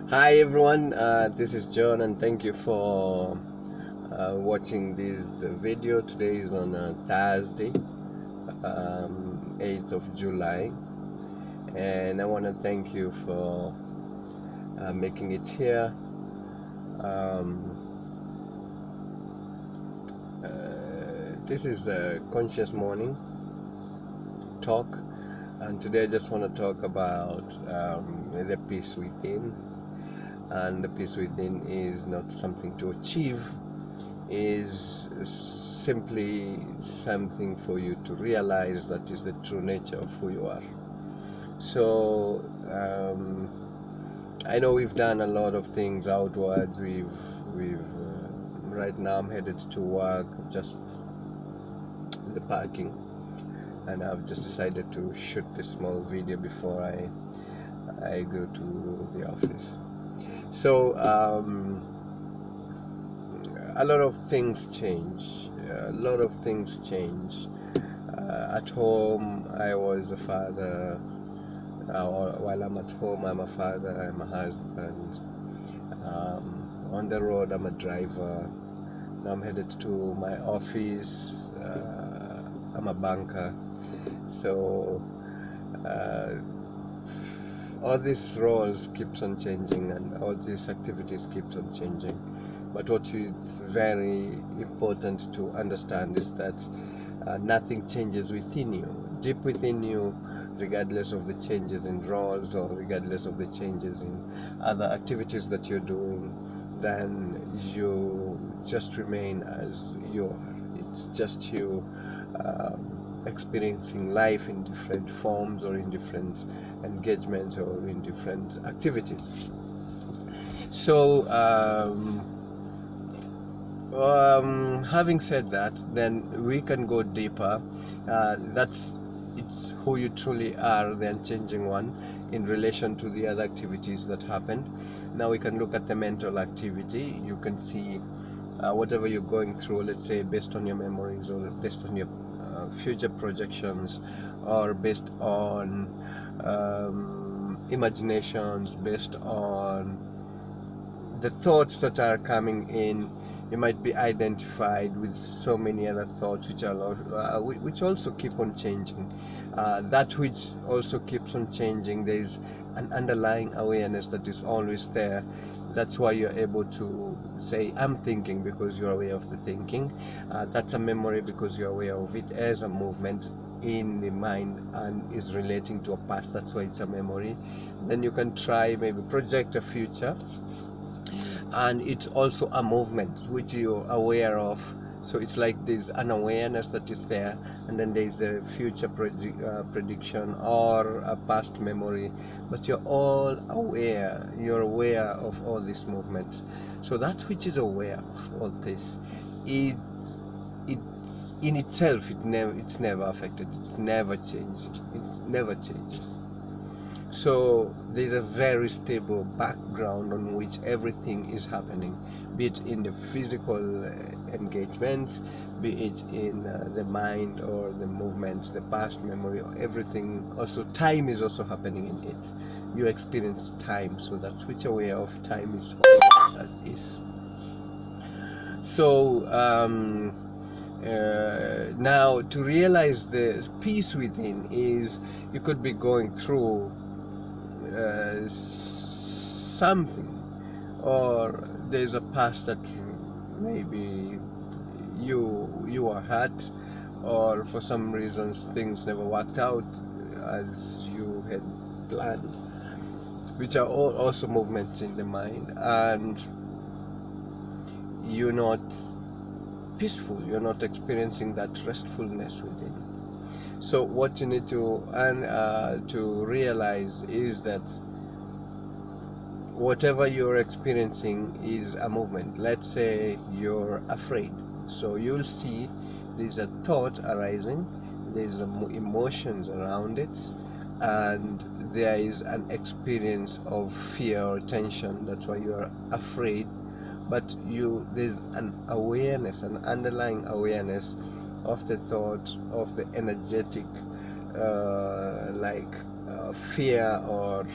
Hi everyone, this is John and thank you for watching this video. Today is on Thursday, 8th of July, and I want to thank you for making it here. This is a conscious morning talk, and today I just want to talk about the peace within. And the peace within is not something to achieve, is simply something for you to realize that is the true nature of who you are. So I know we've done a lot of things outwards. We've right now I'm headed to work, just in the parking, and I've just decided to shoot this small video before I go to the office. So a lot of things change. At home, I was a father. While I'm at home, I'm a father, I'm a husband. On the road, I'm a driver. Now I'm headed to my office. I'm a banker. So all these roles keeps on changing and all these activities keeps on changing. But what is very important to understand is that nothing changes within you, deep within you, regardless of the changes in roles or regardless of the changes in other activities that you're doing. Then you just remain as you are. It's just you experiencing life in different forms or in different engagements or in different activities. So having said that, then we can go deeper. It's who you truly are, the unchanging one, in relation to the other activities that happened. Now we can look at the mental activity. You can see whatever you're going through, let's say based on your memories or based on your future projections, or based on imaginations, based on the thoughts that are coming in. You might be identified with so many other thoughts which also keep on changing. That which also keeps on changing, there is an underlying awareness that is always there. That's why you're able to say I'm thinking, because you're aware of the thinking. That's a memory because you're aware of it as a movement in the mind and is relating to a past. That's why it's a memory. Then you can try maybe project a future, and it's also a movement which you're aware of. So it's like there's an awareness that is there, and then there's the future prediction or a past memory, but you're all aware. You're aware of all these movements. So that which is aware of all this, it's in itself, it's never affected, it's never changing, it never changes. So there's a very stable background on which everything is happening, be it in the physical engagement, be it in the mind or the movements, the past memory, or everything. Also, time is also happening in it. You experience time, so that's which aware of time is always as is. So now to realize the peace within is, you could be going through something, or there's a past that maybe you are hurt, or for some reasons things never worked out as you had planned, which are all also movements in the mind, and you're not peaceful, you're not experiencing that restfulness within. So what you need to realize is that whatever you're experiencing is a movement. Let's say you're afraid, so you'll see there's a thought arising, there's emotions around it, and there is an experience of fear or tension. That's why you're afraid. But there's an awareness, an underlying awareness of the thought, of the energetic fear or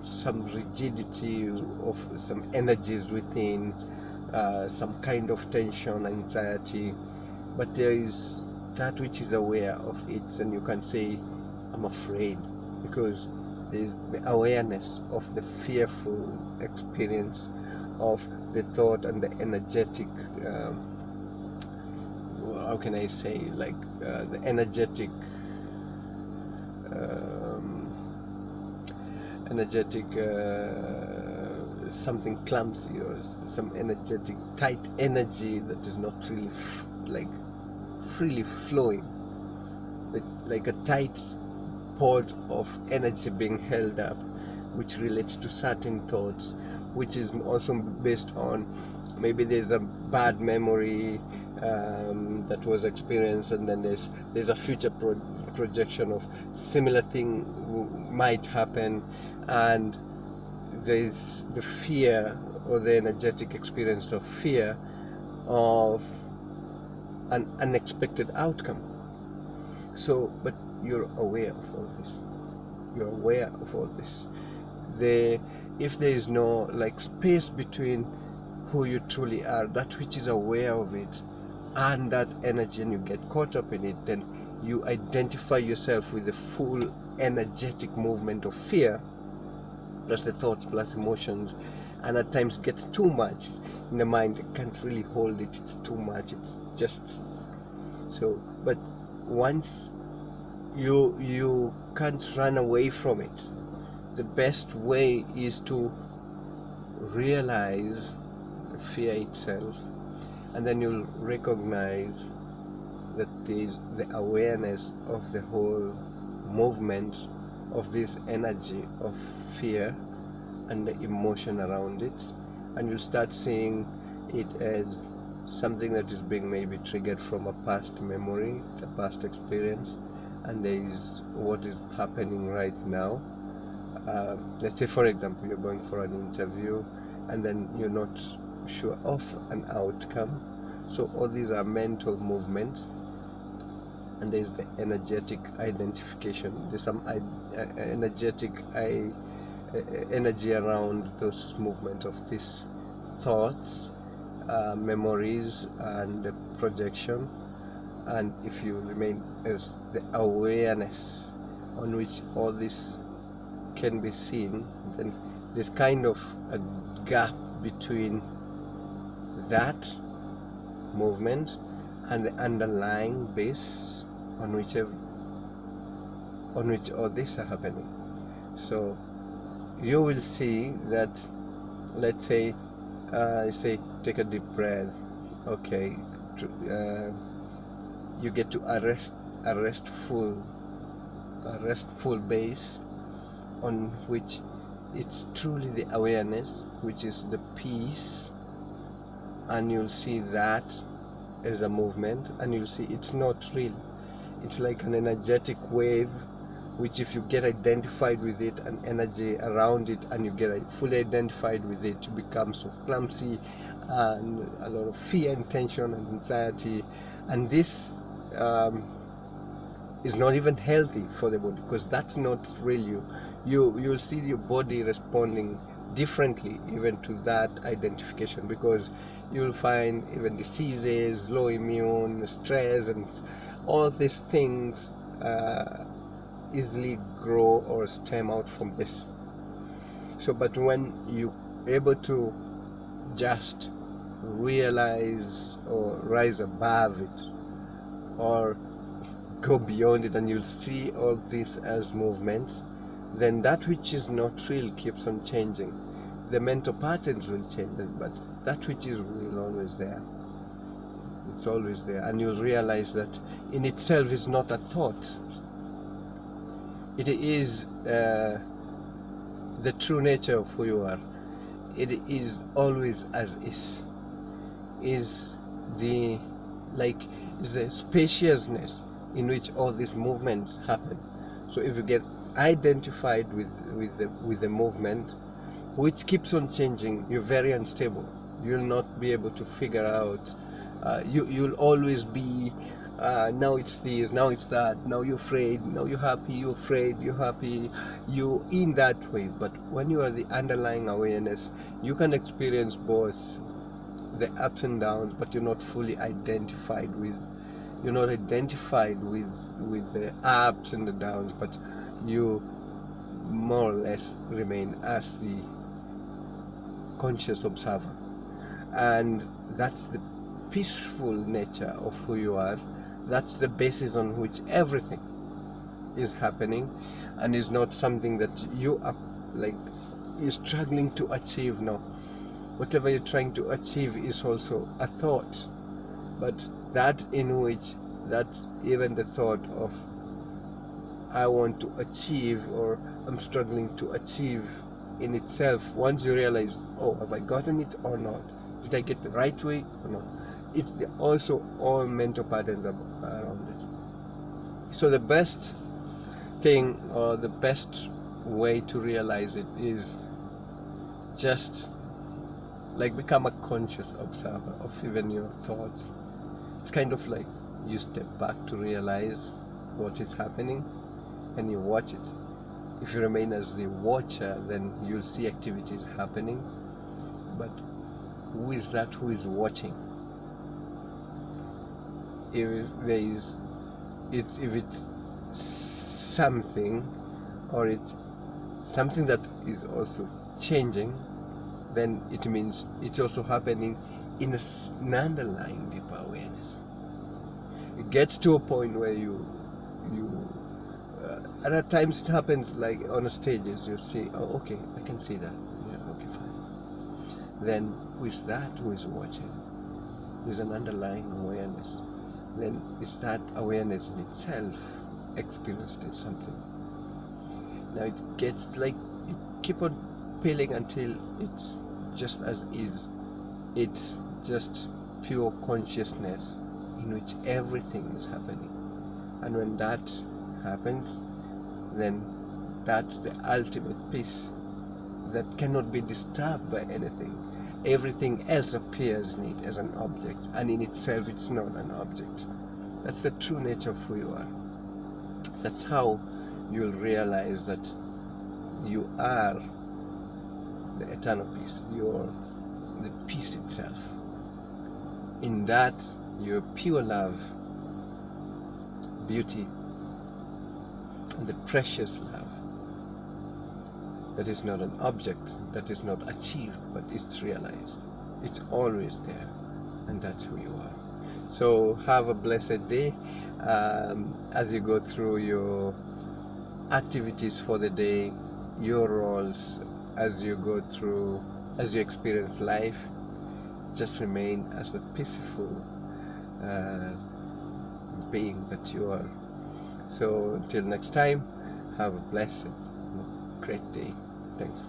some rigidity of some energies within, some kind of tension, anxiety, but there is that which is aware of it, and you can say, I'm afraid, because there is the awareness of the fearful experience of the thought and the energetic, how can I say, like the energetic something clumsy, or some energetic tight energy that is not really like freely flowing, like a tight pod of energy being held up, which relates to certain thoughts, which is also based on maybe there's a bad memory that was experienced, and then there's a future projection of similar thing might happen, and there's the fear or the energetic experience of fear of an unexpected outcome. So, but you're aware of all this. You're aware of all this. If there is no like space between who you truly are, that which is aware of it, and that energy, and you get caught up in it, then you identify yourself with the full energetic movement of fear, plus the thoughts, plus emotions, and at times gets too much in the mind. It can't really hold it. It's too much. It's just so. But once you can't run away from it, the best way is to realize the fear itself, and then you'll recognize that there's the awareness of the whole movement of this energy of fear and the emotion around it, and you'll start seeing it as something that is being maybe triggered from a past memory. It's a past experience, and there is what is happening right now. Let's say, for example, you're going for an interview, and then you're not sure of an outcome. So all these are mental movements, and there's the energetic identification. There's some energetic energy around those movements of these thoughts, memories, and projection. And if you remain as the awareness on which all this can be seen, then there's kind of a gap between that movement and the underlying base on which all this are happening. So you will see that, let's say, take a deep breath. Okay, you get to a restful base on which it's truly the awareness, which is the peace, and you'll see that as a movement, and you'll see it's not real. It's like an energetic wave, which if you get identified with it, an energy around it, and you get fully identified with it, you become so clumsy, and a lot of fear and tension and anxiety, and this is not even healthy for the body, because that's not real you'll see your body responding differently even to that identification, because you'll find even diseases, low immune, stress, and all these things easily grow or stem out from this. So, but when you're able to just realize or rise above it, or go beyond it, and you'll see all this as movements, then that which is not real keeps on changing. The mental patterns will change, but that which is real always there. It's always there, and you'll realize that in itself is not a thought. It is the true nature of who you are. It is always as is the spaciousness in which all these movements happen. So if you get identified with the movement, which keeps on changing, you're very unstable. You'll not be able to figure out. You'll always be now it's this, now it's that, now you're afraid, now you're happy, you're afraid, you're happy, you in that way. But when you are the underlying awareness, you can experience both the ups and downs, but you're not fully identified with, you're not identified with the ups and the downs, but you more or less remain as the conscious observer. And that's the peaceful nature of who you are. That's the basis on which everything is happening, and is not something that you are like you're struggling to achieve. No, whatever you're trying to achieve is also a thought, but that in which, that even the thought of I want to achieve or I'm struggling to achieve in itself, once you realize, oh, have I gotten it or not, did I get the right way or not, it's also all mental patterns around it. So the best thing, or the best way to realize it, is just like become a conscious observer of even your thoughts. It's kind of like you step back to realize what is happening and you watch it. If you remain as the watcher, then you'll see activities happening, but who is that who is watching? If there is, if it's something, or it's something that is also changing, then it means it's also happening in an underlying deeper awareness. It gets to a point where you and at times it happens like on a stages, you see, oh, okay, I can see that, yeah, okay, fine. Then who is that who is watching? There's an underlying awareness. Then it's that awareness in itself experienced in something. Now it gets like, you keep on peeling until it's just as is. It's just pure consciousness in which everything is happening. And when that happens, then that's the ultimate peace that cannot be disturbed by anything. Everything else appears in it as an object, and in itself it's not an object. That's the true nature of who you are. That's how you'll realize that you are the eternal peace. You're the peace itself. In that, you're pure love, beauty, and the precious love that is not an object, that is not achieved, but it's realized. It's always there, and that's who you are. So have a blessed day as you go through your activities for the day, your roles, as you go through, as you experience life. Just remain as the peaceful being that you are. So until next time, have a blessed, great day. Thanks.